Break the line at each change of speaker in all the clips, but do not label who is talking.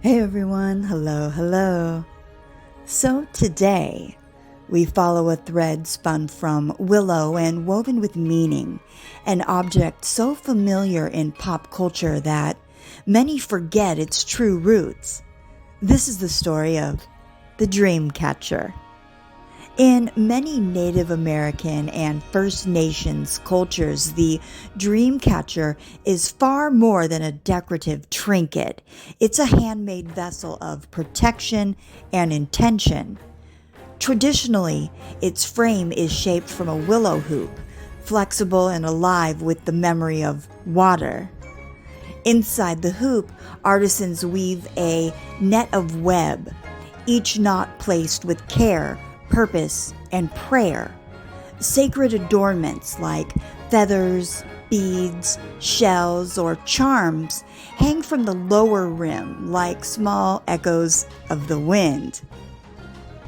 Hey everyone, hello. So today, we follow a thread spun from willow and woven with meaning, an object so familiar in pop culture that many forget its true roots. This is the story of the Dreamcatcher. In many Native American and First Nations cultures, the Dreamcatcher is far more than a decorative trinket. It's a handmade vessel of protection and intention. Traditionally, its frame is shaped from a willow hoop, flexible and alive with the memory of water. Inside the hoop, artisans weave a net of web, each knot placed with care, purpose, and prayer. Sacred adornments like feathers, beads, shells, or charms hang from the lower rim like small echoes of the wind.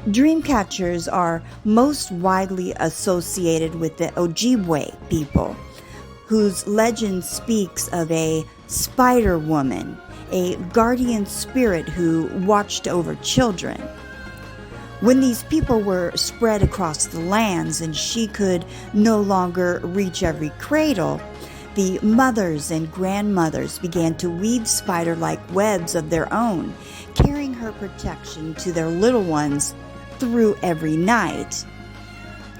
Dreamcatchers are most widely associated with the Ojibwe people, whose legend speaks of a spider woman, a guardian spirit who watched over children. When these people were spread across the lands and she could no longer reach every cradle, the mothers and grandmothers began to weave spider-like webs of their own, carrying her protection to their little ones through every night.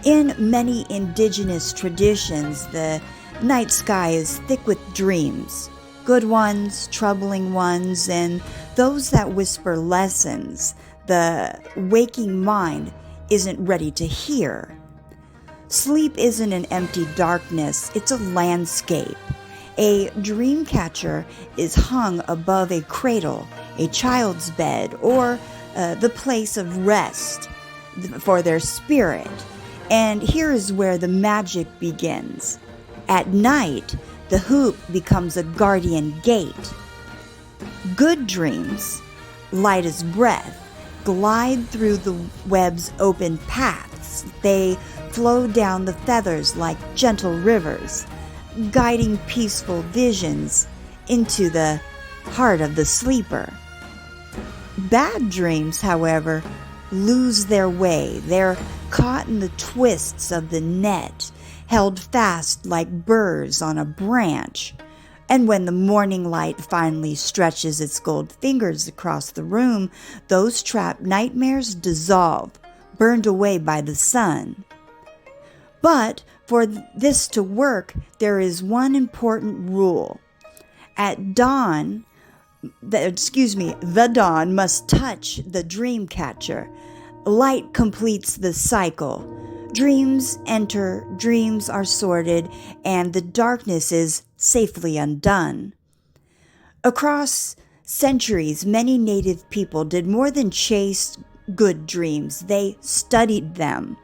In many indigenous traditions, the night sky is thick with dreams, good ones, troubling ones, and those that whisper lessons the waking mind isn't ready to hear. Sleep isn't an empty darkness, it's a landscape. A dreamcatcher is hung above a cradle, a child's bed, or the place of rest for their spirit. And here is where the magic begins. At night, the hoop becomes a guardian gate. Good dreams, light as breath, glide through the web's open paths. They flow down the feathers like gentle rivers, guiding peaceful visions into the heart of the sleeper. Bad dreams, however, lose their way. They're caught in the twists of the net, held fast like burrs on a branch. And when the morning light finally stretches its gold fingers across the room, those trapped nightmares dissolve, burned away by the sun. But for this to work, there is one important rule. At dawn, the dawn must touch the dreamcatcher. Light completes the cycle. Dreams enter, dreams are sorted, and the darkness is safely undone. Across centuries, many native people did more than chase good dreams. They studied them.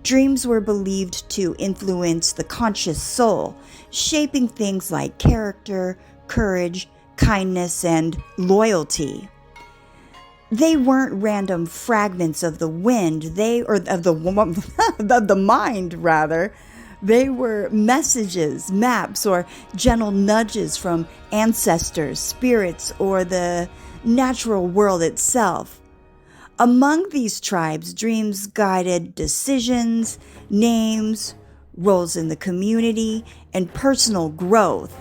Dreams were believed to influence the conscious soul, shaping things like character, courage, kindness, and loyalty. They weren't random fragments of the wind, of the mind rather. They were messages, maps, or gentle nudges from ancestors, spirits, or the natural world itself. Among these tribes, dreams guided decisions, names, roles in the community, and personal growth.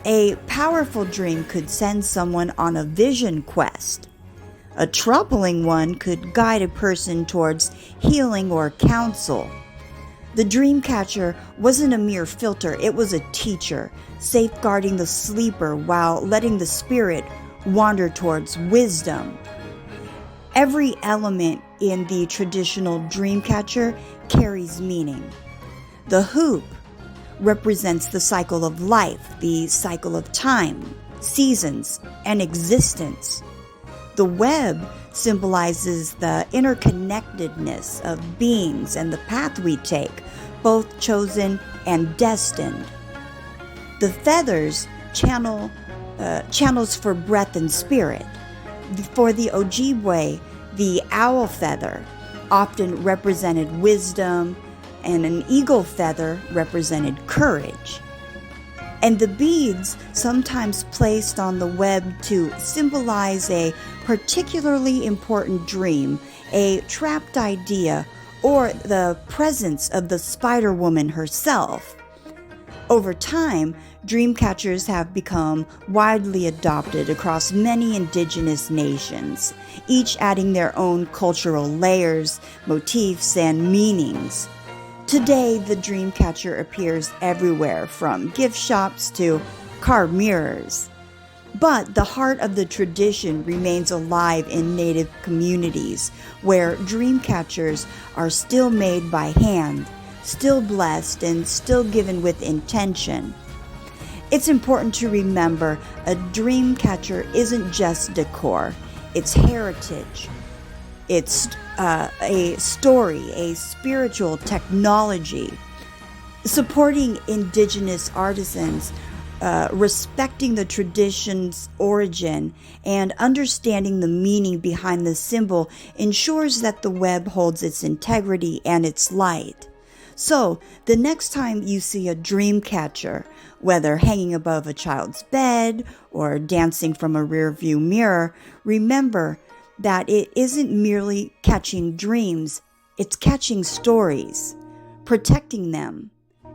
A powerful dream could send someone on a vision quest. A troubling one could guide a person towards healing or counsel. The dreamcatcher wasn't a mere filter, it was a teacher, safeguarding the sleeper while letting the spirit wander towards wisdom. Every element in the traditional dreamcatcher carries meaning. The hoop represents the cycle of life, the cycle of time, seasons, and existence. The web symbolizes the interconnectedness of beings and the path we take, both chosen and destined. The feathers channels for breath and spirit. For the Ojibwe, the owl feather often represented wisdom, and an eagle feather represented courage. And the beads, sometimes placed on the web to symbolize a particularly important dream, a trapped idea, or the presence of the Spider Woman herself. Over time, dreamcatchers have become widely adopted across many indigenous nations, each adding their own cultural layers, motifs, and meanings. Today, the dreamcatcher appears everywhere, from gift shops to car mirrors. But the heart of the tradition remains alive in Native communities, where dreamcatchers are still made by hand, still blessed, and still given with intention. It's important to remember a dreamcatcher isn't just decor, it's heritage. It's a story, a spiritual technology. Supporting indigenous artisans, respecting the tradition's origin, and understanding the meaning behind the symbol ensures that the web holds its integrity and its light. So, the next time you see a dreamcatcher, whether hanging above a child's bed or dancing from a rearview mirror, remember that it isn't merely catching dreams, it's catching stories, protecting them,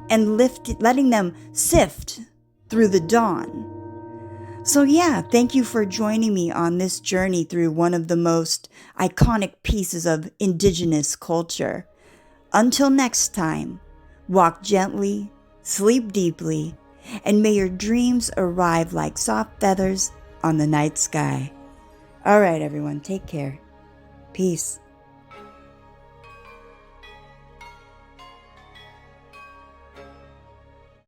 and letting them sift through the dawn. So yeah, thank you for joining me on this journey through one of the most iconic pieces of indigenous culture. Until next time, walk gently, sleep deeply, and may your dreams arrive like soft feathers on the night sky. All right, everyone, take care. Peace.